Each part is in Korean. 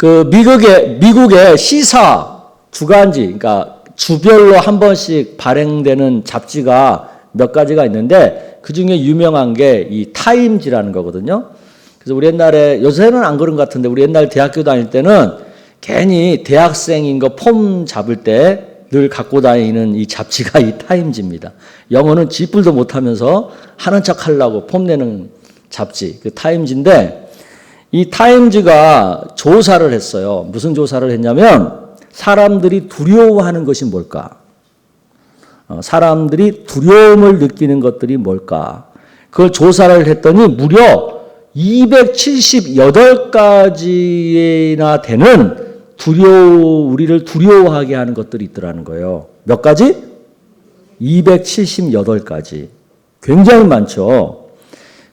미국의 시사 주간지, 그러니까 주별로 한 번씩 발행되는 잡지가 몇 가지가 있는데 그 중에 유명한 게 이 타임지라는 거거든요. 그래서 우리 옛날에, 요새는 안 그런 것 같은데 우리 옛날 대학교 다닐 때는 괜히 대학생인 거 폼 잡을 때 늘 갖고 다니는 이 잡지가 이 타임지입니다. 영어는 쥐뿔도 못하면서 하는 척 하려고 폼내는 잡지, 그 타임지인데 이 타임즈가 조사를 했어요. 무슨 조사를 했냐면 사람들이 두려워하는 것이 뭘까? 사람들이 두려움을 느끼는 것들이 뭘까? 그걸 조사를 했더니 무려 278가지나 되는 우리를 두려워하게 하는 것들이 있더라는 거예요. 몇 가지? 278가지. 굉장히 많죠.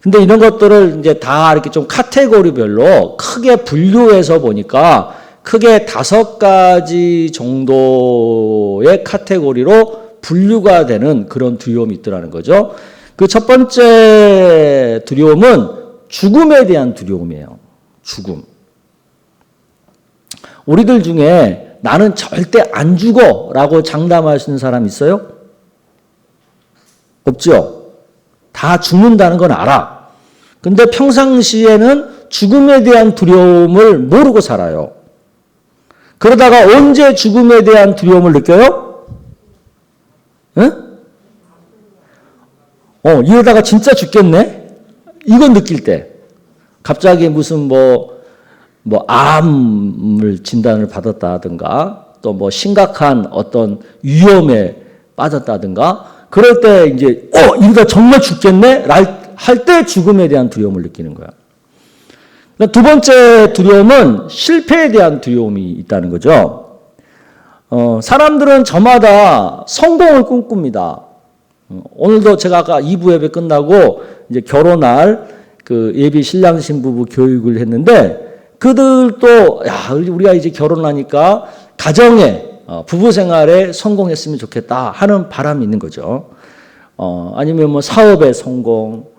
근데 이런 것들을 이제 다 이렇게 좀 카테고리별로 크게 분류해서 보니까 크게 5가지 정도의 카테고리로 분류가 되는 그런 두려움이 있더라는 거죠. 그 첫 번째 두려움은 죽음에 대한 두려움이에요. 죽음. 우리들 중에 나는 절대 안 죽어 라고 장담하시는 사람 있어요? 없죠? 다 죽는다는 건 알아. 근데 평상시에는 죽음에 대한 두려움을 모르고 살아요. 그러다가 언제 죽음에 대한 두려움을 느껴요? 응? 이러다가 진짜 죽겠네? 이건 느낄 때. 갑자기 무슨 암을 진단을 받았다든가, 또 심각한 어떤 위험에 빠졌다든가, 그럴 때 이제, 이러다 정말 죽겠네? 할 때 죽음에 대한 두려움을 느끼는 거야. 두 번째 두려움은 실패에 대한 두려움이 있다는 거죠. 사람들은 저마다 성공을 꿈꿉니다. 오늘도 제가 아까 2부 예배 끝나고 이제 결혼할 그 예비 신랑 신부부 교육을 했는데 그들도 우리가 이제 결혼하니까 가정에 부부 생활에 성공했으면 좋겠다 하는 바람이 있는 거죠. 아니면 사업의 성공,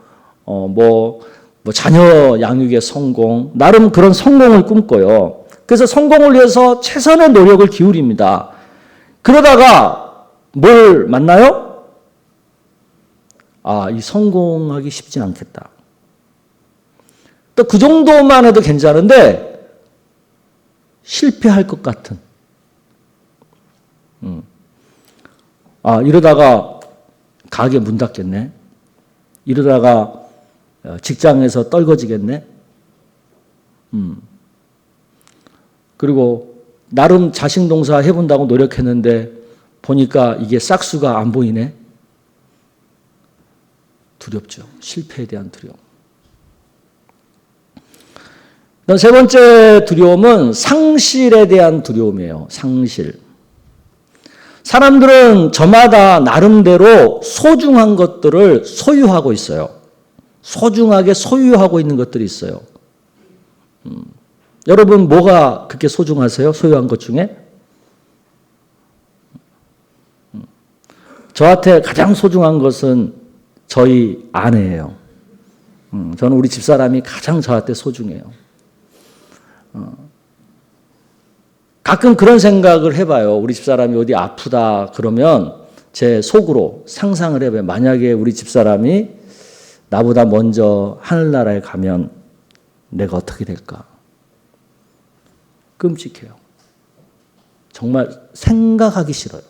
자녀 양육의 성공, 나름 그런 성공을 꿈꿔요. 그래서 성공을 위해서 최선의 노력을 기울입니다. 그러다가 뭘 만나요? 이 성공하기 쉽지 않겠다. 또 그 정도만 해도 괜찮은데 실패할 것 같은. 이러다가 가게 문 닫겠네. 이러다가 직장에서 떨궈지겠네. 그리고 나름 자식농사 해본다고 노력했는데 보니까 이게 싹수가 안 보이네. 두렵죠. 실패에 대한 두려움. 세 번째 두려움은 상실에 대한 두려움이에요. 상실. 사람들은 저마다 나름대로 소중한 것들을 소유하고 있어요. 소중하게 소유하고 있는 것들이 있어요. 여러분 뭐가 그렇게 소중하세요? 소유한 것 중에? 저한테 가장 소중한 것은 저희 아내예요. 저는 우리 집사람이 가장 저한테 소중해요. 가끔 그런 생각을 해봐요. 우리 집사람이 어디 아프다 그러면 제 속으로 상상을 해봐요. 만약에 우리 집사람이 나보다 먼저 하늘나라에 가면 내가 어떻게 될까? 끔찍해요. 정말 생각하기 싫어요.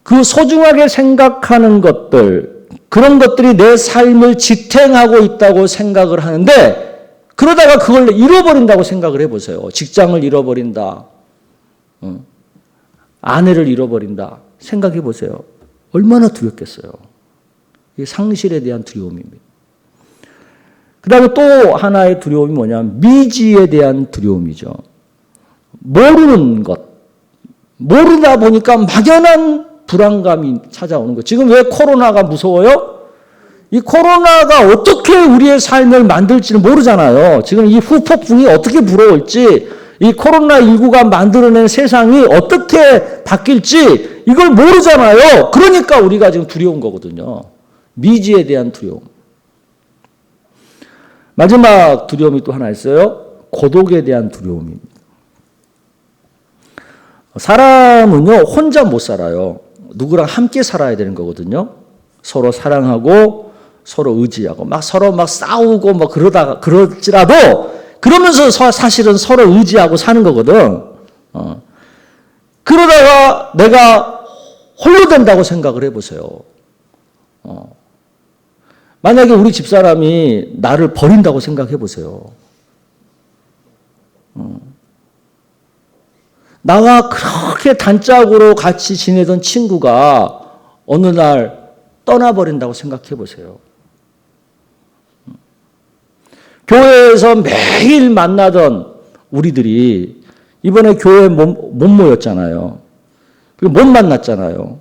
그 소중하게 생각하는 것들, 그런 것들이 내 삶을 지탱하고 있다고 생각을 하는데 그러다가 그걸 잃어버린다고 생각을 해보세요. 직장을 잃어버린다. 아내를 잃어버린다. 생각해보세요. 얼마나 두렵겠어요. 이게 상실에 대한 두려움입니다. 그 다음에 또 하나의 두려움이 뭐냐면 미지에 대한 두려움이죠. 모르는 것. 모르다 보니까 막연한 불안감이 찾아오는 것. 지금 왜 코로나가 무서워요? 이 코로나가 어떻게 우리의 삶을 만들지는 모르잖아요. 지금 이 후폭풍이 어떻게 불어올지, 이 코로나19가 만들어낸 세상이 어떻게 바뀔지 이걸 모르잖아요. 그러니까 우리가 지금 두려운 거거든요. 미지에 대한 두려움. 마지막 두려움이 또 하나 있어요. 고독에 대한 두려움입니다. 사람은요, 혼자 못 살아요. 누구랑 함께 살아야 되는 거거든요. 서로 사랑하고 서로 의지하고 서로 싸우고 그럴지라도 그러면서 사실은 서로 의지하고 사는 거거든. 그러다가 내가 홀로 된다고 생각을 해보세요. 만약에 우리 집사람이 나를 버린다고 생각해 보세요. 나와 그렇게 단짝으로 같이 지내던 친구가 어느 날 떠나버린다고 생각해 보세요. 교회에서 매일 만나던 우리들이 이번에 교회에 못 모였잖아요. 못 만났잖아요.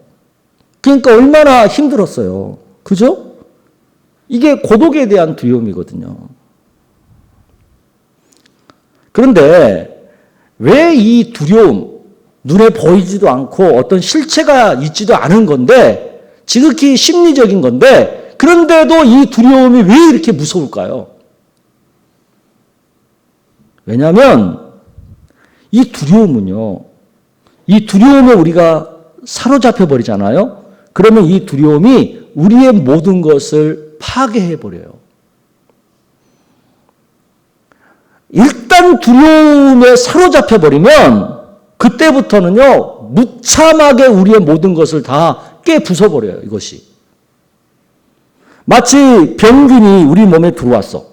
그러니까 얼마나 힘들었어요. 그죠? 이게 고독에 대한 두려움이거든요. 그런데 왜 이 두려움, 눈에 보이지도 않고 어떤 실체가 있지도 않은 건데, 지극히 심리적인 건데, 그런데도 이 두려움이 왜 이렇게 무서울까요? 왜냐하면 이 두려움은요, 이 두려움에 우리가 사로잡혀 버리잖아요. 그러면 이 두려움이 우리의 모든 것을 파괴해 버려요. 일단 두려움에 사로잡혀 버리면 그때부터는요, 무참하게 우리의 모든 것을 다 깨부숴 버려요, 이것이. 마치 병균이 우리 몸에 들어왔어.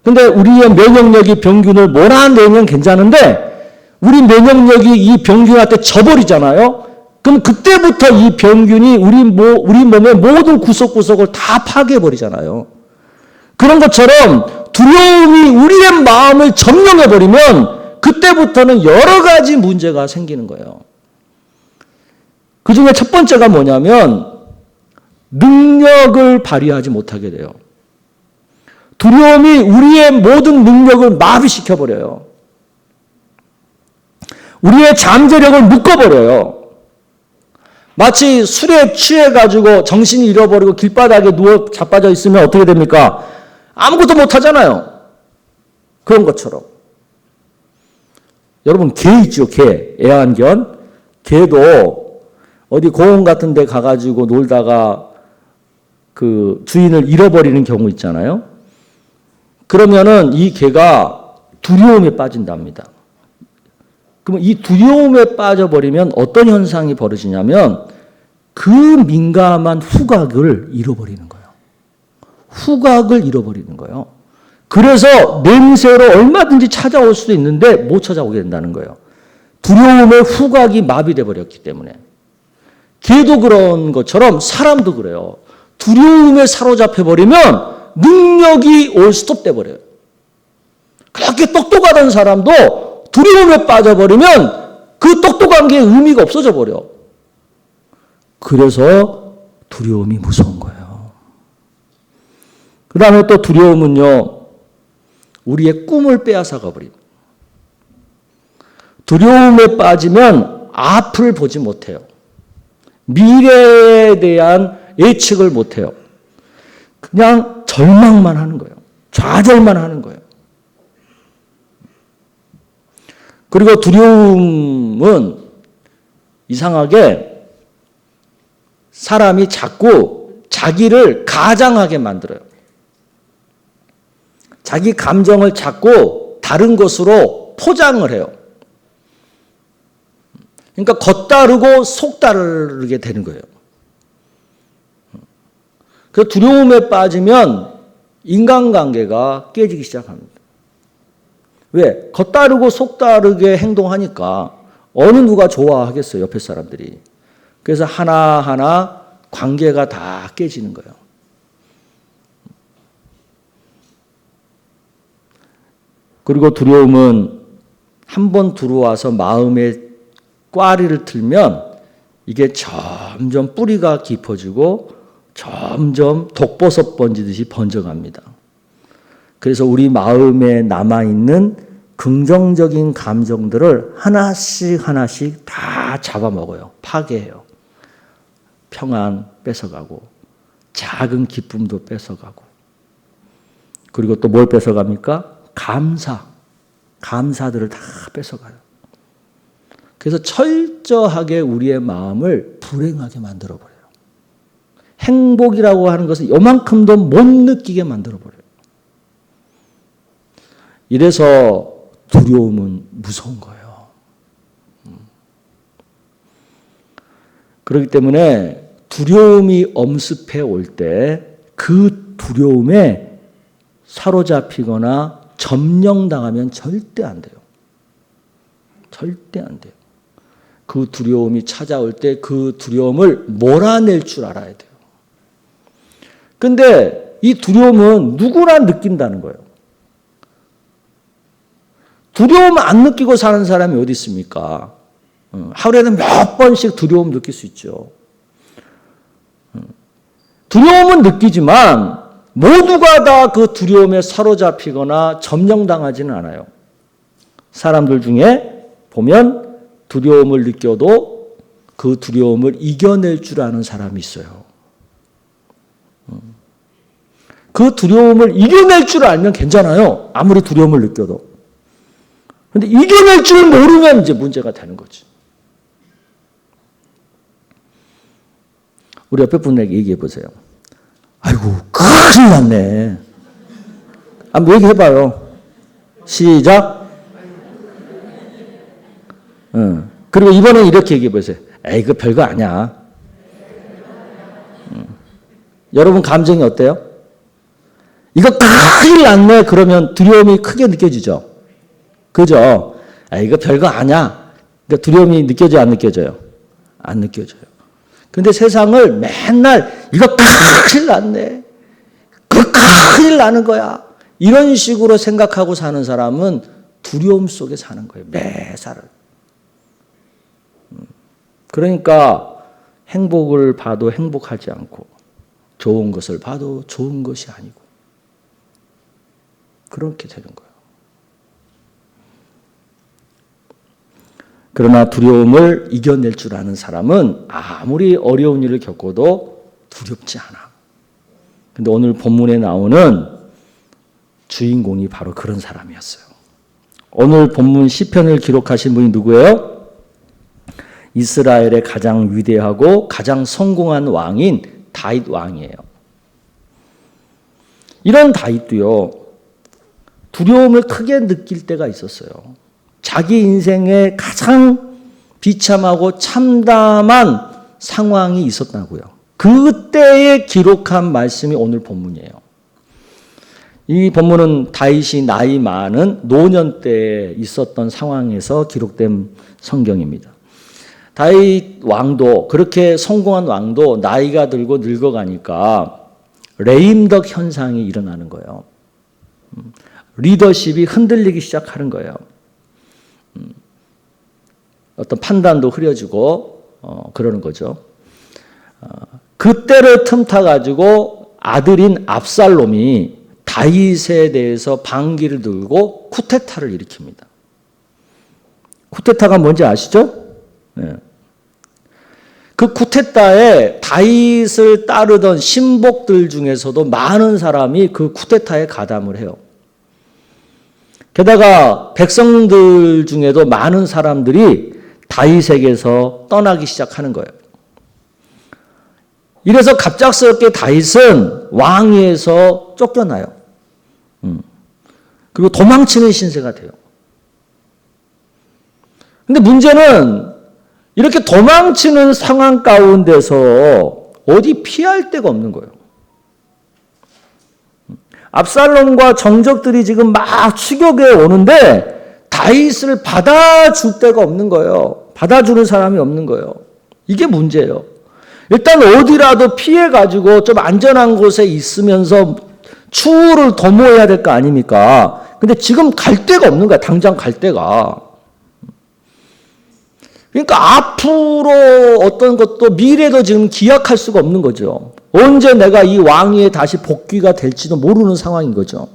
근데 우리의 면역력이 병균을 몰아내면 괜찮은데 우리 면역력이 이 병균한테 져버리잖아요. 그럼 그때부터 이 병균이 우리 몸의 모든 구석구석을 다 파괴해버리잖아요. 그런 것처럼 두려움이 우리의 마음을 점령해버리면 그때부터는 여러 가지 문제가 생기는 거예요. 그 중에 첫 번째가 뭐냐면 능력을 발휘하지 못하게 돼요. 두려움이 우리의 모든 능력을 마비시켜버려요. 우리의 잠재력을 묶어버려요. 마치 술에 취해가지고 정신이 잃어버리고 길바닥에 누워 자빠져 있으면 어떻게 됩니까? 아무것도 못하잖아요. 그런 것처럼. 여러분, 개 있죠, 개. 애완견. 개도 어디 공원 같은 데 가가지고 놀다가 그 주인을 잃어버리는 경우 있잖아요. 그러면은 이 개가 두려움에 빠진답니다. 그러면 이 두려움에 빠져버리면 어떤 현상이 벌어지냐면 그 민감한 후각을 잃어버리는 거예요. 후각을 잃어버리는 거예요. 그래서 냄새로 얼마든지 찾아올 수도 있는데 못 찾아오게 된다는 거예요. 두려움의 후각이 마비돼 버렸기 때문에. 개도 그런 것처럼 사람도 그래요. 두려움에 사로잡혀 버리면 능력이 올 스톱돼 버려요. 그렇게 똑똑하던 사람도 두려움에 빠져버리면 그 똑똑한 게 의미가 없어져 버려. 그래서 두려움이 무서운 거예요. 그 다음에 또 두려움은요, 우리의 꿈을 빼앗아가 버립니다. 두려움에 빠지면 앞을 보지 못해요. 미래에 대한 예측을 못해요. 그냥 절망만 하는 거예요. 좌절만 하는 거예요. 그리고 두려움은 이상하게 사람이 자꾸 자기를 가장하게 만들어요. 자기 감정을 자꾸 다른 것으로 포장을 해요. 그러니까 겉다르고 속다르게 되는 거예요. 그 두려움에 빠지면 인간관계가 깨지기 시작합니다. 왜? 겉다르고 속다르게 행동하니까 어느 누가 좋아하겠어요, 옆에 사람들이. 그래서 하나하나 관계가 다 깨지는 거예요. 그리고 두려움은 한번 들어와서 마음에 꽈리를 틀면 이게 점점 뿌리가 깊어지고 점점 독버섯 번지듯이 번져갑니다. 그래서 우리 마음에 남아있는 긍정적인 감정들을 하나씩 하나씩 다 잡아먹어요. 파괴해요. 평안 뺏어가고 작은 기쁨도 뺏어가고 그리고 또 뭘 뺏어갑니까? 감사. 감사들을 다 뺏어가요. 그래서 철저하게 우리의 마음을 불행하게 만들어버려요. 행복이라고 하는 것은 요만큼도 못 느끼게 만들어버려요. 이래서 두려움은 무서운 거예요. 그렇기 때문에 두려움이 엄습해 올 때 그 두려움에 사로잡히거나 점령당하면 절대 안 돼요. 절대 안 돼요. 그 두려움이 찾아올 때 그 두려움을 몰아낼 줄 알아야 돼요. 근데 이 두려움은 누구나 느낀다는 거예요. 두려움 안 느끼고 사는 사람이 어디 있습니까? 하루에는 몇 번씩 두려움 느낄 수 있죠. 두려움은 느끼지만 모두가 다 그 두려움에 사로잡히거나 점령당하지는 않아요. 사람들 중에 보면 두려움을 느껴도 그 두려움을 이겨낼 줄 아는 사람이 있어요. 그 두려움을 이겨낼 줄 알면 괜찮아요. 아무리 두려움을 느껴도. 그런데 이겨낼 줄 모르면 이제 문제가 되는 거지. 우리 옆에 분에게 얘기해 보세요. 아이고, 큰일 났네. 한번 얘기해봐요. 시작. 그리고 이번엔 이렇게 얘기해 보세요. 에이, 그 별거 아니야. 여러분 감정이 어때요? 이거 큰일 났네. 그러면 두려움이 크게 느껴지죠. 그죠? 에이, 이거 별거 아니야. 그러니까 두려움이 느껴져요, 안 느껴져요? 안 느껴져요. 근데 세상을 맨날 이거 큰일 났네. 그 큰일 나는 거야. 이런 식으로 생각하고 사는 사람은 두려움 속에 사는 거예요. 매사를. 그러니까 행복을 봐도 행복하지 않고 좋은 것을 봐도 좋은 것이 아니고 그렇게 되는 거예요. 그러나 두려움을 이겨낼 줄 아는 사람은 아무리 어려운 일을 겪어도 두렵지 않아. 근데 오늘 본문에 나오는 주인공이 바로 그런 사람이었어요. 오늘 본문 시편을 기록하신 분이 누구예요? 이스라엘의 가장 위대하고 가장 성공한 왕인 다윗 왕이에요. 이런 다윗도요, 두려움을 크게 느낄 때가 있었어요. 자기 인생에 가장 비참하고 참담한 상황이 있었다고요. 그때에 기록한 말씀이 오늘 본문이에요. 이 본문은 다윗이 나이 많은 노년 때에 있었던 상황에서 기록된 성경입니다. 다윗 왕도, 그렇게 성공한 왕도 나이가 들고 늙어가니까 레임덕 현상이 일어나는 거예요. 리더십이 흔들리기 시작하는 거예요. 어떤 판단도 흐려지고 그러는 거죠. 그때를 틈타가지고 아들인 압살롬이 다윗에 대해서 반기를 들고 쿠데타를 일으킵니다. 쿠데타가 뭔지 아시죠? 네. 그 쿠데타에 다윗을 따르던 신복들 중에서도 많은 사람이 그 쿠데타에 가담을 해요. 게다가 백성들 중에도 많은 사람들이 다윗에게서 떠나기 시작하는 거예요. 이래서 갑작스럽게 다윗은 왕위에서 쫓겨나요. 그리고 도망치는 신세가 돼요. 근데 문제는 이렇게 도망치는 상황 가운데서 어디 피할 데가 없는 거예요. 압살롬과 정적들이 지금 막 추격해 오는데 다윗을 받아줄 데가 없는 거예요. 받아주는 사람이 없는 거예요. 이게 문제예요. 일단 어디라도 피해가지고 좀 안전한 곳에 있으면서 추후를 도모해야 될 거 아닙니까? 근데 지금 갈 데가 없는 거야. 당장 갈 데가. 그러니까 앞으로 어떤 것도 미래도 지금 기약할 수가 없는 거죠. 언제 내가 이 왕위에 다시 복귀가 될지도 모르는 상황인 거죠.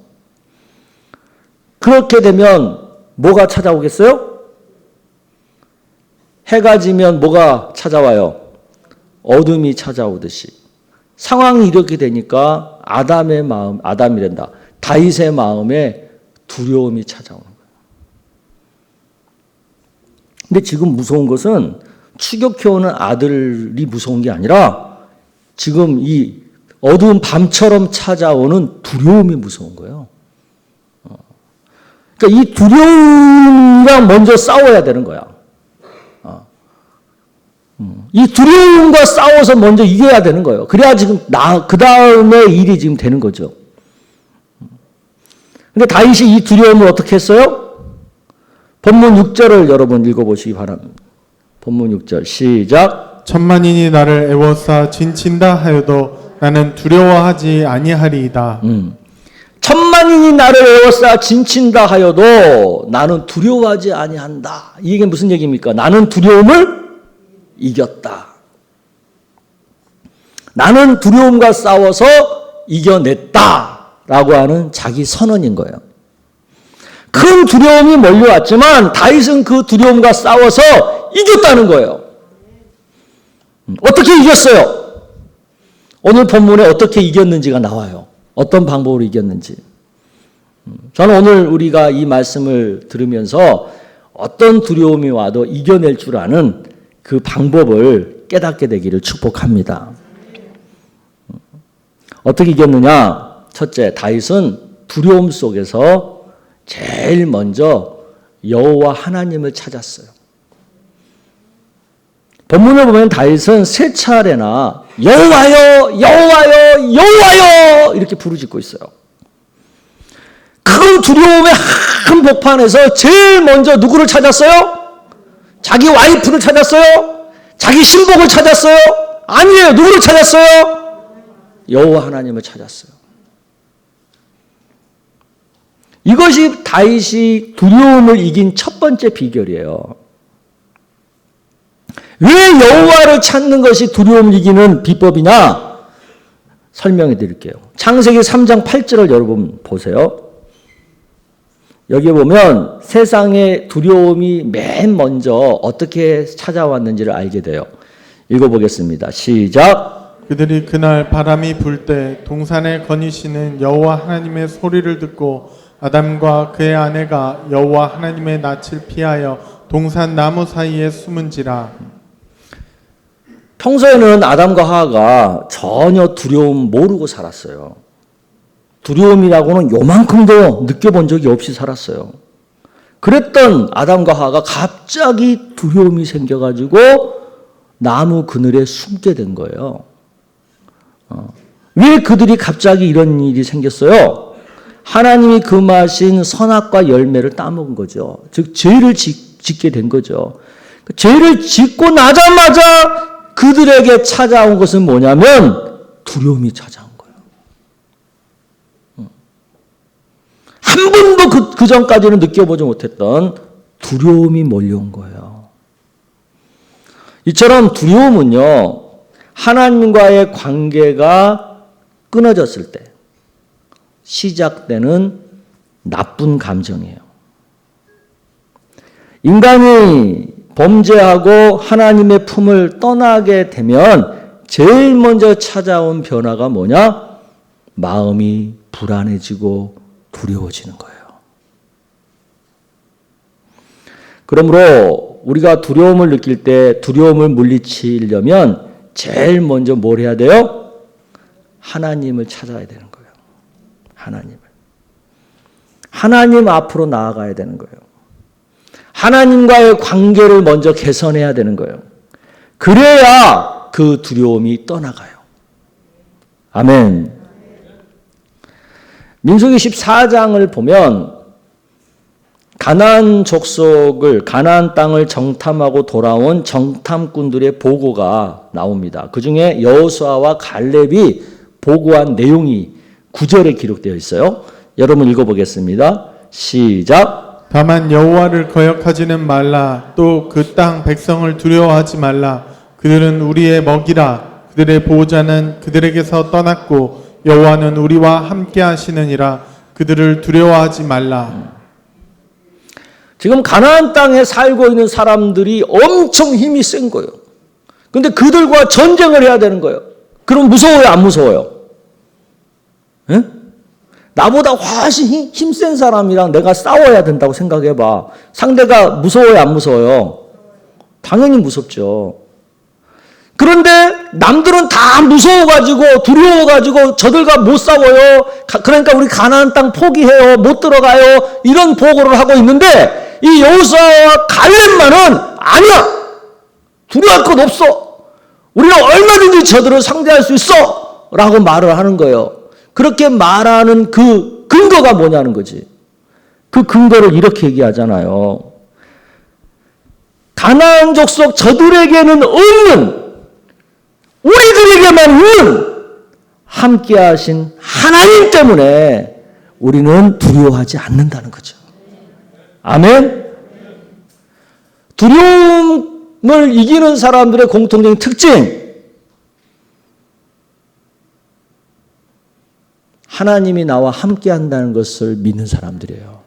그렇게 되면 뭐가 찾아오겠어요? 해가 지면 뭐가 찾아와요? 어둠이 찾아오듯이. 상황이 이렇게 되니까 아담이란다. 다윗의 마음에 두려움이 찾아오는 거예요. 근데 지금 무서운 것은 추격해오는 아들이 무서운 게 아니라 지금 이 어두운 밤처럼 찾아오는 두려움이 무서운 거예요. 그러니까 이 두려움이랑 먼저 싸워야 되는 거야. 이 두려움과 싸워서 먼저 이겨야 되는 거예요. 그래야 지금 그 다음에 일이 지금 되는 거죠. 근데 다윗이 이 두려움을 어떻게 했어요? 본문 6절을 여러분 읽어보시기 바랍니다. 본문 6절 시작. 천만인이 나를 애워싸 진친다 하여도 나는 두려워하지 아니하리이다. 천만인이 나를 애워싸 진친다 하여도 나는 두려워하지 아니한다. 이게 무슨 얘기입니까? 나는 두려움을 이겼다. 나는 두려움과 싸워서 이겨냈다라고 하는 자기 선언인 거예요. 큰 두려움이 몰려왔지만 다윗은 그 두려움과 싸워서 이겼다는 거예요. 어떻게 이겼어요? 오늘 본문에 어떻게 이겼는지가 나와요. 어떤 방법으로 이겼는지. 저는 오늘 우리가 이 말씀을 들으면서 어떤 두려움이 와도 이겨낼 줄 아는 그 방법을 깨닫게 되기를 축복합니다. 어떻게 이겼느냐? 첫째, 다윗은 두려움 속에서 제일 먼저 여호와 하나님을 찾았어요. 본문을 보면 다윗은 세 차례나 여호와여, 여호와여, 여호와여 이렇게 부르짖고 있어요. 큰 두려움의 한 복판에서 제일 먼저 누구를 찾았어요? 자기 와이프를 찾았어요? 자기 신복을 찾았어요? 아니에요. 누구를 찾았어요? 여호와 하나님을 찾았어요. 이것이 다윗이 두려움을 이긴 첫 번째 비결이에요. 왜 여호와를 찾는 것이 두려움을 이기는 비법이냐? 설명해 드릴게요. 창세기 3장 8절을 여러분 보세요. 여기 보면 세상의 두려움이 맨 먼저 어떻게 찾아왔는지를 알게 돼요. 읽어보겠습니다. 시작. 그들이 그날 바람이 불 때 동산에 거니시는 여호와 하나님의 소리를 듣고 아담과 그의 아내가 여호와 하나님의 낯을 피하여 동산 나무 사이에 숨은지라. 평소에는 아담과 하와가 전혀 두려움 모르고 살았어요. 두려움이라고는 요만큼도 느껴본 적이 없이 살았어요. 그랬던 아담과 하와가 갑자기 두려움이 생겨가지고 나무 그늘에 숨게 된 거예요. 왜 그들이 갑자기 이런 일이 생겼어요? 하나님이 금하신 선악과 열매를 따먹은 거죠. 즉 죄를 짓게 된 거죠. 죄를 짓고 나자마자 그들에게 찾아온 것은 뭐냐면 두려움이 찾아온 거예요. 한 번도 그 전까지는 느껴보지 못했던 두려움이 몰려온 거예요. 이처럼 두려움은요, 하나님과의 관계가 끊어졌을 때 시작되는 나쁜 감정이에요. 인간이 범죄하고 하나님의 품을 떠나게 되면 제일 먼저 찾아온 변화가 뭐냐? 마음이 불안해지고 두려워지는 거예요. 그러므로 우리가 두려움을 느낄 때 두려움을 물리치려면 제일 먼저 뭘 해야 돼요? 하나님을 찾아야 되는 거예요. 하나님을. 하나님 앞으로 나아가야 되는 거예요. 하나님과의 관계를 먼저 개선해야 되는 거예요. 그래야 그 두려움이 떠나가요. 아멘. 민수기 14장을 보면 가나안 족속을, 가나안 땅을 정탐하고 돌아온 정탐꾼들의 보고가 나옵니다. 그 중에 여호수아와 갈렙이 보고한 내용이 9절에 기록되어 있어요. 여러분 읽어보겠습니다. 시작. 다만 여호와를 거역하지는 말라. 또 그 땅 백성을 두려워하지 말라. 그들은 우리의 먹이라. 그들의 보호자는 그들에게서 떠났고 여호와는 우리와 함께 하시느니라. 그들을 두려워하지 말라. 지금 가나안 땅에 살고 있는 사람들이 엄청 힘이 센 거예요. 근데 그들과 전쟁을 해야 되는 거예요. 그럼 무서워요, 안 무서워요? 예? 나보다 훨씬 힘센 사람이랑 내가 싸워야 된다고 생각해봐. 상대가 무서워요, 안 무서워요? 당연히 무섭죠. 그런데 남들은 다 무서워가지고 두려워가지고 저들과 못 싸워요. 그러니까 우리 가나안 땅 포기해요. 못 들어가요. 이런 보고를 하고 있는데 이 여호수아와 갈렙만은 아니야. 두려워할 것 없어. 우리는 얼마든지 저들을 상대할 수 있어. 라고 말을 하는 거예요. 그렇게 말하는 그 근거가 뭐냐는 거지. 그 근거를 이렇게 얘기하잖아요. 가나안 족속 저들에게는 없는 우리들에게만 있는 함께 하신 하나님 때문에 우리는 두려워하지 않는다는 거죠. 아멘? 두려움을 이기는 사람들의 공통적인 특징. 하나님이 나와 함께 한다는 것을 믿는 사람들이에요.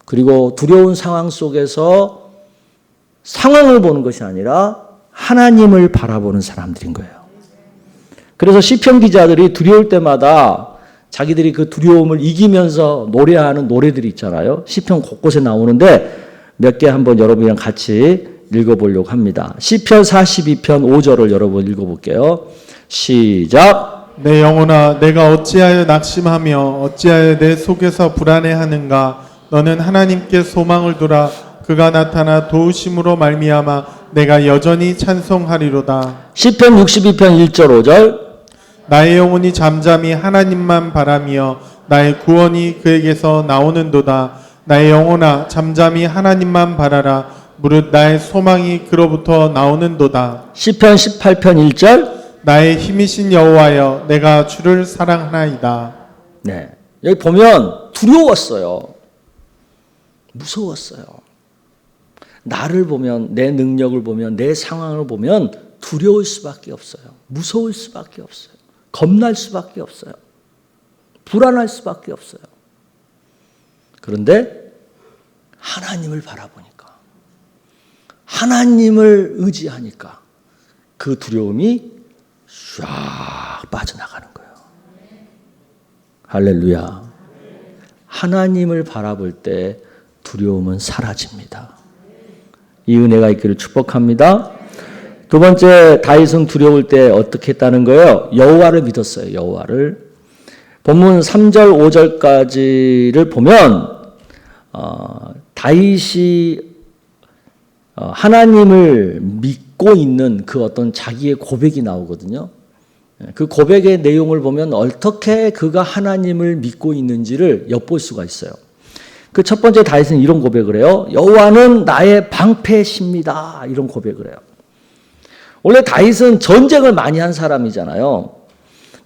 그리고 두려운 상황 속에서 상황을 보는 것이 아니라 하나님을 바라보는 사람들인 거예요. 그래서 시편 기자들이 두려울 때마다 자기들이 그 두려움을 이기면서 노래하는 노래들이 있잖아요. 시편 곳곳에 나오는데 몇 개 한번 여러분이랑 같이 읽어보려고 합니다. 시편 42편 5절을 여러분 읽어볼게요. 시작. 내 영혼아, 내가 어찌하여 낙심하며 어찌하여 내 속에서 불안해하는가? 너는 하나님께 소망을 두라. 그가 나타나 도우심으로 말미암아 내가 여전히 찬송하리로다. 시편 62편 1절 5절. 나의 영혼이 잠잠히 하나님만 바라며 나의 구원이 그에게서 나오는도다. 나의 영혼아, 잠잠히 하나님만 바라라. 무릇 나의 소망이 그로부터 나오는도다. 시편 18편 1절. 나의 힘이신 여호와여, 내가 주를 사랑하나이다. 네, 여기 보면 두려웠어요. 무서웠어요. 나를 보면, 내 능력을 보면, 내 상황을 보면 두려울 수밖에 없어요. 무서울 수밖에 없어요. 겁날 수밖에 없어요. 불안할 수밖에 없어요. 그런데 하나님을 바라보니까, 하나님을 의지하니까 그 두려움이 쫙 빠져나가는 거예요. 할렐루야. 하나님을 바라볼 때 두려움은 사라집니다. 이 은혜가 있기를 축복합니다. 두 번째, 다윗은 두려울 때 어떻게 했다는 거예요? 여호와를 믿었어요. 여호와를. 본문 3절 5절까지를 보면 다윗이 하나님을 믿고 있는 그 어떤 자기의 고백이 나오거든요. 그 고백의 내용을 보면 어떻게 그가 하나님을 믿고 있는지를 엿볼 수가 있어요. 그 첫 번째 다윗은 이런 고백을 해요. 여호와는 나의 방패십니다. 이런 고백을 해요. 원래 다윗은 전쟁을 많이 한 사람이잖아요.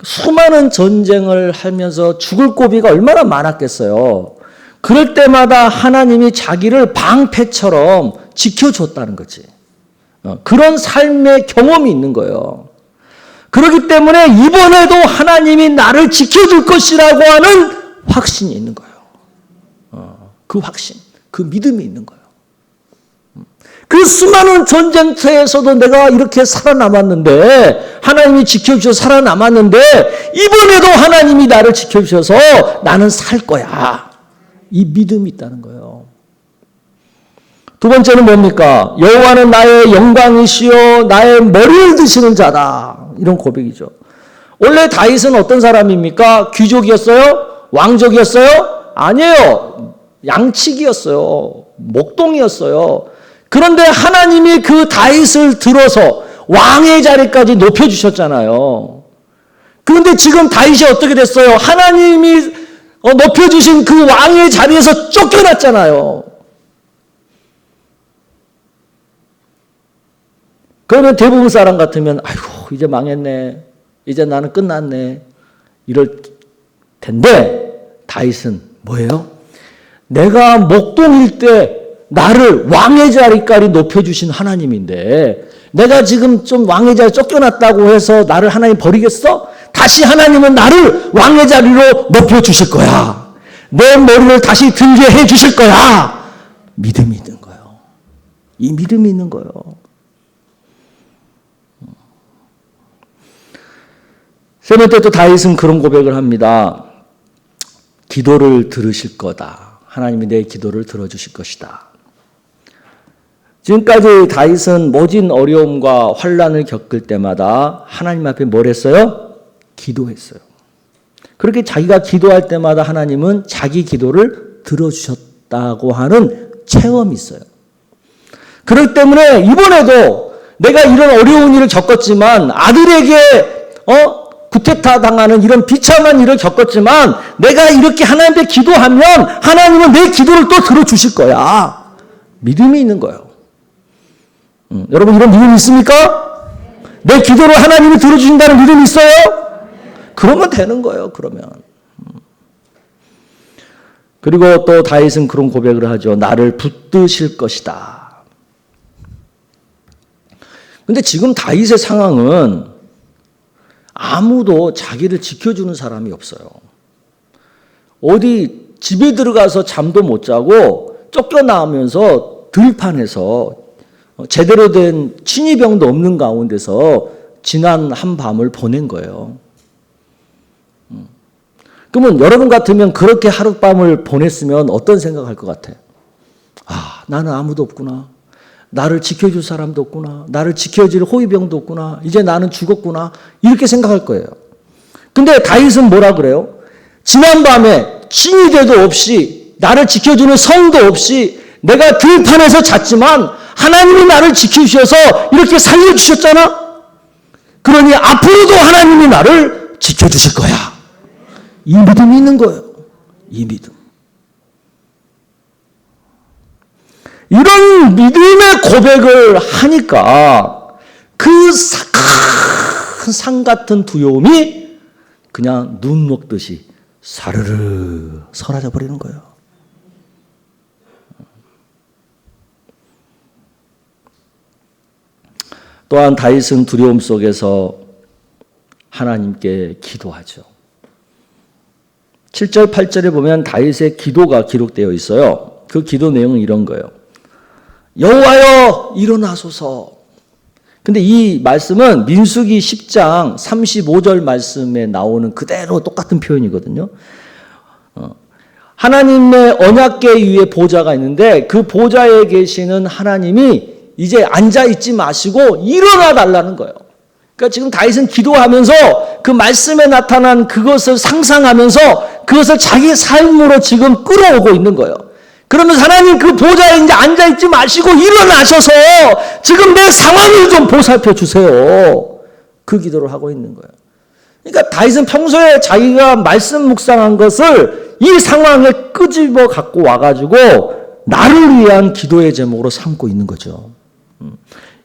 수많은 전쟁을 하면서 죽을 고비가 얼마나 많았겠어요. 그럴 때마다 하나님이 자기를 방패처럼 지켜줬다는 거지. 그런 삶의 경험이 있는 거예요. 그렇기 때문에 이번에도 하나님이 나를 지켜줄 것이라고 하는 확신이 있는 거예요. 그 확신, 그 믿음이 있는 거예요. 그 수많은 전쟁터에서도 내가 이렇게 살아남았는데, 하나님이 지켜주셔서 살아남았는데, 이번에도 하나님이 나를 지켜주셔서 나는 살 거야. 이 믿음이 있다는 거예요. 두 번째는 뭡니까? 여호와는 나의 영광이시요 나의 머리를 드시는 자다. 이런 고백이죠. 원래 다윗은 어떤 사람입니까? 귀족이었어요? 왕족이었어요? 아니에요. 양치기였어요. 목동이었어요. 그런데 하나님이 그 다윗을 들어서 왕의 자리까지 높여주셨잖아요. 그런데 지금 다윗이 어떻게 됐어요? 하나님이 높여주신 그 왕의 자리에서 쫓겨났잖아요. 그러면 대부분 사람 같으면 아이고 이제 망했네. 이제 나는 끝났네. 이럴 텐데 다윗은 뭐예요? 내가 목동일 때 나를 왕의 자리까지 높여주신 하나님인데 내가 지금 좀 왕의 자리에 쫓겨났다고 해서 나를 하나님 버리겠어? 다시 하나님은 나를 왕의 자리로 높여주실 거야. 내 머리를 다시 들게 해주실 거야. 믿음이 있는 거예요. 이 믿음이 있는 거예요. 세 번째 또 다윗은 그런 고백을 합니다. 기도를 들으실 거다. 하나님이 내 기도를 들어주실 것이다. 지금까지 다윗은 모진 어려움과 환난을 겪을 때마다 하나님 앞에 뭘 했어요? 기도했어요. 그렇게 자기가 기도할 때마다 하나님은 자기 기도를 들어주셨다고 하는 체험이 있어요. 그렇기 때문에 이번에도 내가 이런 어려운 일을 겪었지만 아들에게 구테타 당하는 이런 비참한 일을 겪었지만 내가 이렇게 하나님께 기도하면 하나님은 내 기도를 또 들어주실 거야. 믿음이 있는 거예요. 여러분 이런 믿음 있습니까? 내 기도를 하나님이 들어주신다는 믿음이 있어요? 그러면 되는 거예요. 그러면. 그리고 또 다윗은 그런 고백을 하죠. 나를 붙드실 것이다. 근데 지금 다윗의 상황은 아무도 자기를 지켜주는 사람이 없어요. 어디 집에 들어가서 잠도 못 자고 쫓겨나오면서 들판에서 제대로 된 친위병도 없는 가운데서 지난 한밤을 보낸 거예요. 그러면 여러분 같으면 그렇게 하룻밤을 보냈으면 어떤 생각할 것 같아요? 아, 나는 아무도 없구나. 나를 지켜줄 사람도 없구나. 나를 지켜줄 호위병도 없구나. 이제 나는 죽었구나. 이렇게 생각할 거예요. 근데 다윗은 뭐라 그래요? 지난밤에 친위대도 없이 나를 지켜주는 성도 없이 내가 들판에서 잤지만 하나님이 나를 지키셔서 이렇게 살려주셨잖아. 그러니 앞으로도 하나님이 나를 지켜주실 거야. 이 믿음이 있는 거예요. 이 믿음. 이런 믿음의 고백을 하니까 그 큰 산 같은 두려움이 그냥 눈 녹듯이 사르르 사라져 버리는 거예요. 또한 다윗은 두려움 속에서 하나님께 기도하죠. 7절, 8절에 보면 다윗의 기도가 기록되어 있어요. 그 기도 내용은 이런 거예요. 여호와여 일어나소서. 근데 이 말씀은 민수기 10장 35절 말씀에 나오는 그대로 똑같은 표현이거든요. 하나님의 언약궤 위에 보좌가 있는데 그 보좌에 계시는 하나님이 이제 앉아있지 마시고 일어나 달라는 거예요. 그러니까 지금 다윗은 기도하면서 그 말씀에 나타난 그것을 상상하면서 그것을 자기 삶으로 지금 끌어오고 있는 거예요. 그러면서 하나님 그 보좌에 이제 앉아있지 마시고 일어나셔서 지금 내 상황을 좀 보살펴 주세요. 그 기도를 하고 있는 거예요. 그러니까 다윗은 평소에 자기가 말씀 묵상한 것을 이 상황에 끄집어 갖고 와가지고 나를 위한 기도의 제목으로 삼고 있는 거죠.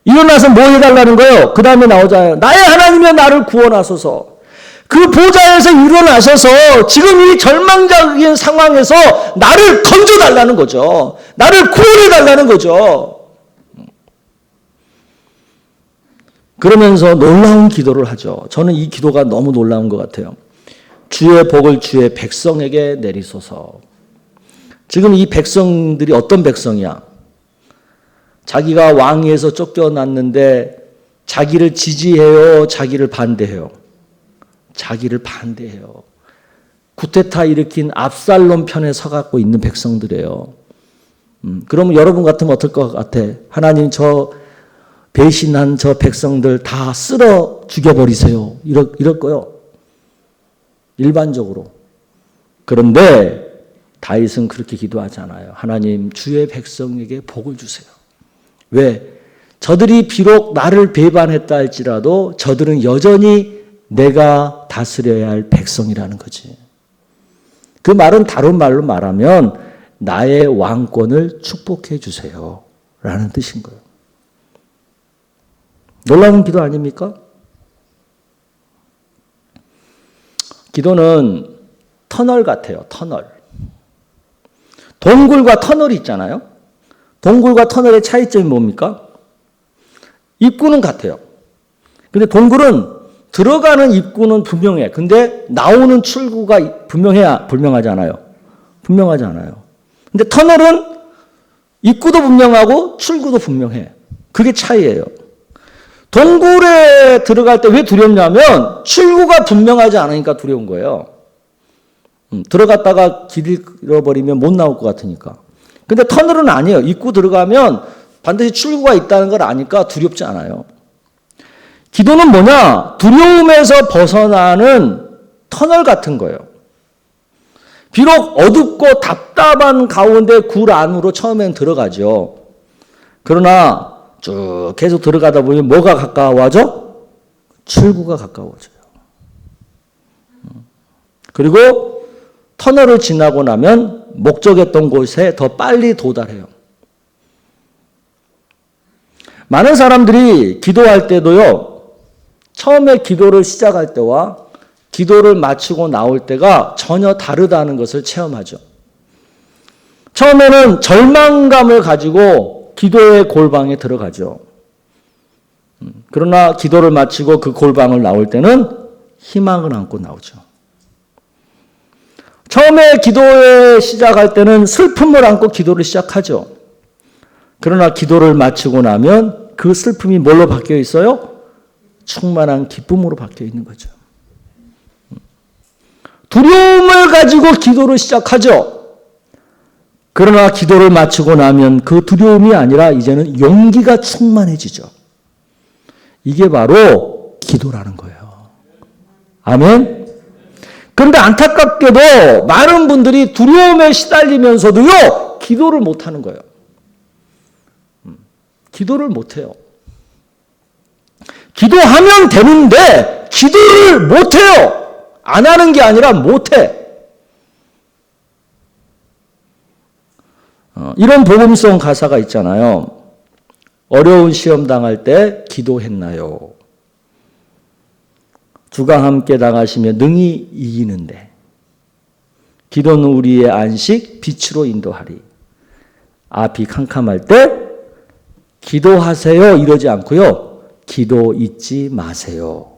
일어나서 뭐 해달라는 거예요? 그 다음에 나오잖아요. 나의 하나님이여 나를 구원하소서. 그 보좌에서 일어나셔서 지금 이 절망적인 상황에서 나를 건져달라는 거죠. 나를 구원해달라는 거죠. 그러면서 놀라운 기도를 하죠. 저는 이 기도가 너무 놀라운 것 같아요. 주의 복을 주의 백성에게 내리소서. 지금 이 백성들이 어떤 백성이야? 자기가 왕위에서 쫓겨났는데 자기를 지지해요? 자기를 반대해요? 자기를 반대해요. 구테타 일으킨 압살롬 편에 서갖고 있는 백성들이에요. 그러면 여러분 같으면 어떨 것 같아? 하나님 저 배신한 저 백성들 다 쓸어 죽여버리세요. 이럴 거요. 일반적으로. 그런데 다윗은 그렇게 기도하지 않아요. 하나님 주의 백성에게 복을 주세요. 왜? 저들이 비록 나를 배반했다 할지라도 저들은 여전히 내가 다스려야 할 백성이라는 거지. 그 말은 다른 말로 말하면 나의 왕권을 축복해 주세요. 라는 뜻인 거예요. 놀라운 기도 아닙니까? 기도는 터널 같아요. 터널. 동굴과 터널이 있잖아요. 동굴과 터널의 차이점이 뭡니까? 입구는 같아요. 근데 동굴은 들어가는 입구는 분명해. 근데 나오는 출구가 분명하지 않아요. 분명하지 않아요. 근데 터널은 입구도 분명하고 출구도 분명해. 그게 차이예요. 동굴에 들어갈 때 왜 두렵냐면 출구가 분명하지 않으니까 두려운 거예요. 들어갔다가 길 잃어버리면 못 나올 것 같으니까. 근데 터널은 아니에요. 입구 들어가면 반드시 출구가 있다는 걸 아니까 두렵지 않아요. 기도는 뭐냐? 두려움에서 벗어나는 터널 같은 거예요. 비록 어둡고 답답한 가운데 굴 안으로 처음엔 들어가죠. 그러나 쭉 계속 들어가다 보면 뭐가 가까워져? 출구가 가까워져요. 그리고 터널을 지나고 나면 목적했던 곳에 더 빨리 도달해요. 많은 사람들이 기도할 때도요, 처음에 기도를 시작할 때와 기도를 마치고 나올 때가 전혀 다르다는 것을 체험하죠. 처음에는 절망감을 가지고 기도의 골방에 들어가죠. 그러나 기도를 마치고 그 골방을 나올 때는 희망을 안고 나오죠. 처음에 기도에 시작할 때는 슬픔을 안고 기도를 시작하죠. 그러나 기도를 마치고 나면 그 슬픔이 뭘로 바뀌어 있어요? 충만한 기쁨으로 바뀌어 있는 거죠. 두려움을 가지고 기도를 시작하죠. 그러나 기도를 마치고 나면 그 두려움이 아니라 이제는 용기가 충만해지죠. 이게 바로 기도라는 거예요. 아멘. 그런데 안타깝게도 많은 분들이 두려움에 시달리면서도요, 기도를 못하는 거예요. 기도를 못해요. 기도하면 되는데 기도를 못해요. 안 하는 게 아니라 못해. 이런 복음성 가사가 있잖아요. 어려운 시험 당할 때 기도했나요? 주가 함께 당하시며 능히 이기는데 기도는 우리의 안식 빛으로 인도하리. 앞이 캄캄할 때 기도하세요 이러지 않고요. 기도 잊지 마세요.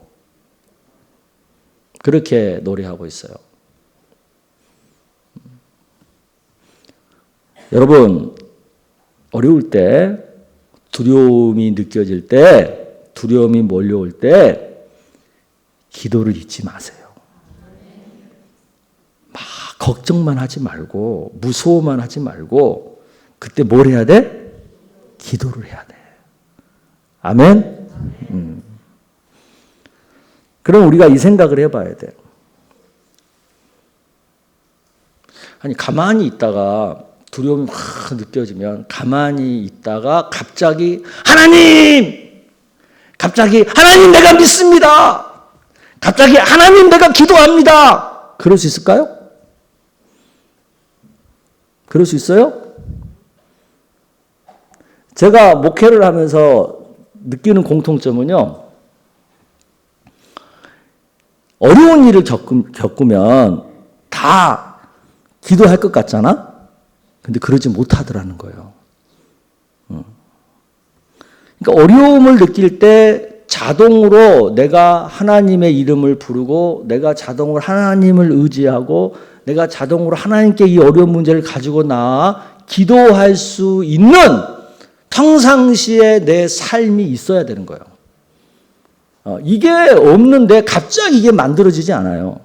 그렇게 노래하고 있어요. 여러분, 어려울 때, 두려움이 느껴질 때, 두려움이 몰려올 때 기도를 잊지 마세요. 막 걱정만 하지 말고 무서워만 하지 말고 그때 뭘 해야 돼? 기도를 해야 돼. 아멘? 그럼 우리가 이 생각을 해봐야 돼요. 아니 가만히 있다가 두려움이 확 느껴지면 가만히 있다가 갑자기 하나님 내가 믿습니다. 갑자기 하나님 내가 기도합니다. 그럴 수 있을까요? 그럴 수 있어요? 제가 목회를 하면서 느끼는 공통점은요. 어려운 일을 겪으면 다 기도할 것 같잖아? 근데 그러지 못하더라는 거예요. 그러니까 어려움을 느낄 때 자동으로 내가 하나님의 이름을 부르고 내가 자동으로 하나님을 의지하고 내가 자동으로 하나님께 이 어려운 문제를 가지고 나아 기도할 수 있는 평상시에 내 삶이 있어야 되는 거예요. 이게 없는데 갑자기 이게 만들어지지 않아요.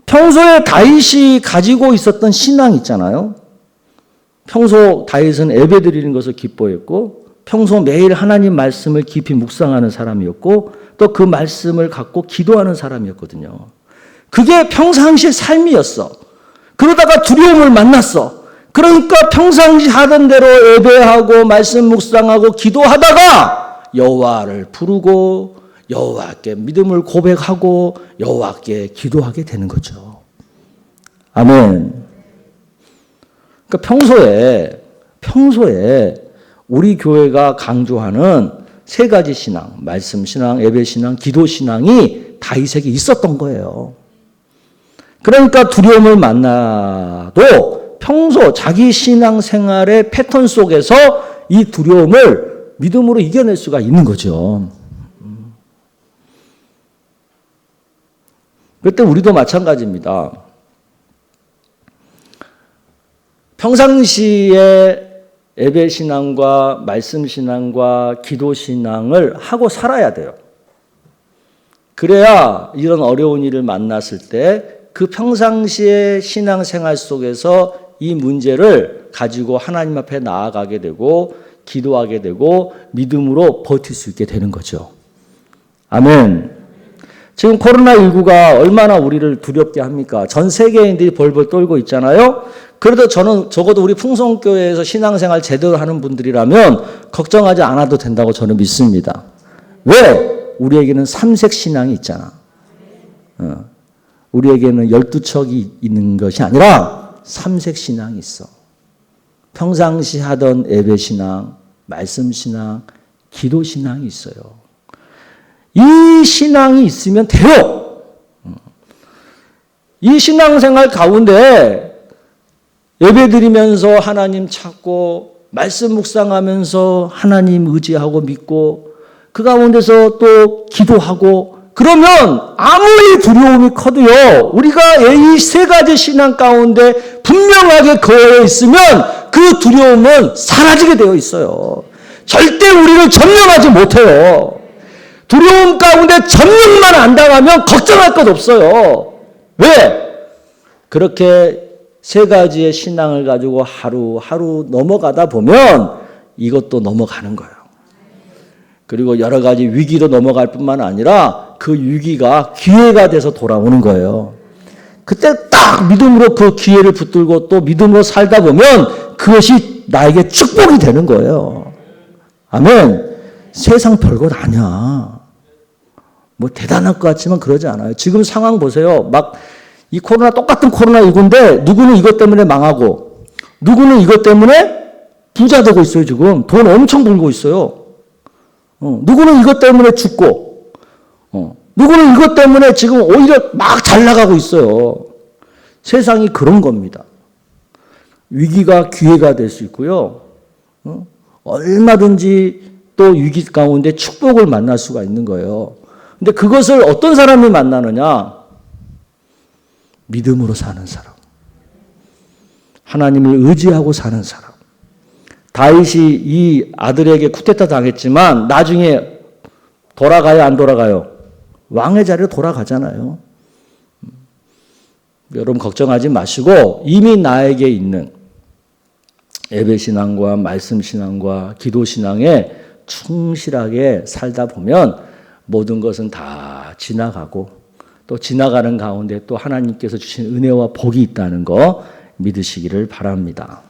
평소에 다윗이 가지고 있었던 신앙 있잖아요. 평소 다윗은 예배드리는 것을 기뻐했고 평소 매일 하나님 말씀을 깊이 묵상하는 사람이었고 또 그 말씀을 갖고 기도하는 사람이었거든요. 그게 평상시의 삶이었어. 그러다가 두려움을 만났어. 그러니까 평상시 하던 대로 예배하고 말씀 묵상하고 기도하다가 여호와를 부르고 여호와께 믿음을 고백하고 여호와께 기도하게 되는 거죠. 아멘. 그러니까 평소에 우리 교회가 강조하는 세 가지 신앙, 말씀 신앙, 예배 신앙, 기도 신앙이 다윗에게 있었던 거예요. 그러니까 두려움을 만나도 평소 자기 신앙 생활의 패턴 속에서 이 두려움을 믿음으로 이겨낼 수가 있는 거죠. 그때 우리도 마찬가지입니다. 평상시에 예배 신앙과 말씀 신앙과 기도 신앙을 하고 살아야 돼요. 그래야 이런 어려운 일을 만났을 때 그 평상시의 신앙 생활 속에서 이 문제를 가지고 하나님 앞에 나아가게 되고 기도하게 되고 믿음으로 버틸 수 있게 되는 거죠. 아멘. 지금 코로나19가 얼마나 우리를 두렵게 합니까? 전 세계인들이 벌벌 떨고 있잖아요. 그래도 저는 적어도 우리 풍성교회에서 신앙생활 제대로 하는 분들이라면 걱정하지 않아도 된다고 저는 믿습니다. 왜? 우리에게는 삼색 신앙이 있잖아. 우리에게는 12척이 있는 것이 아니라 삼색 신앙이 있어. 평상시 하던 예배 신앙, 말씀 신앙, 기도 신앙이 있어요. 이 신앙이 있으면 돼요. 이 신앙생활 가운데 예배 드리면서 하나님 찾고 말씀 묵상하면서 하나님 의지하고 믿고 그 가운데서 또 기도하고 그러면 아무리 두려움이 커도요 우리가 이 세 가지 신앙 가운데 분명하게 거해 있으면 그 두려움은 사라지게 되어 있어요. 절대 우리를 점령하지 못해요. 두려움 가운데 점령만 안 당하면 걱정할 것 없어요. 왜? 그렇게 세 가지의 신앙을 가지고 하루하루 넘어가다 보면 이것도 넘어가는 거예요. 그리고 여러 가지 위기도 넘어갈 뿐만 아니라 그 위기가 기회가 돼서 돌아오는 거예요. 그때 딱 믿음으로 그 기회를 붙들고 또 믿음으로 살다 보면 그것이 나에게 축복이 되는 거예요. 아멘. 세상 별것 아니야. 뭐 대단할 것 같지만 그러지 않아요. 지금 상황 보세요. 막 이 코로나 똑같은 코로나19인데 누구는 이것 때문에 망하고 누구는 이것 때문에 부자 되고 있어요. 지금 돈 엄청 벌고 있어요. 누구는 이것 때문에 죽고 누구는 이것 때문에 지금 오히려 막 잘 나가고 있어요. 세상이 그런 겁니다. 위기가 기회가 될 수 있고요. 얼마든지 또 위기 가운데 축복을 만날 수가 있는 거예요. 근데 그것을 어떤 사람이 만나느냐? 믿음으로 사는 사람. 하나님을 의지하고 사는 사람. 다윗이 이 아들에게 쿠데타 당했지만 나중에 돌아가요, 안 돌아가요? 왕의 자리로 돌아가잖아요. 여러분 걱정하지 마시고 이미 나에게 있는 예배신앙과 말씀신앙과 기도신앙에 충실하게 살다 보면 모든 것은 다 지나가고 또 지나가는 가운데 또 하나님께서 주신 은혜와 복이 있다는 거 믿으시기를 바랍니다.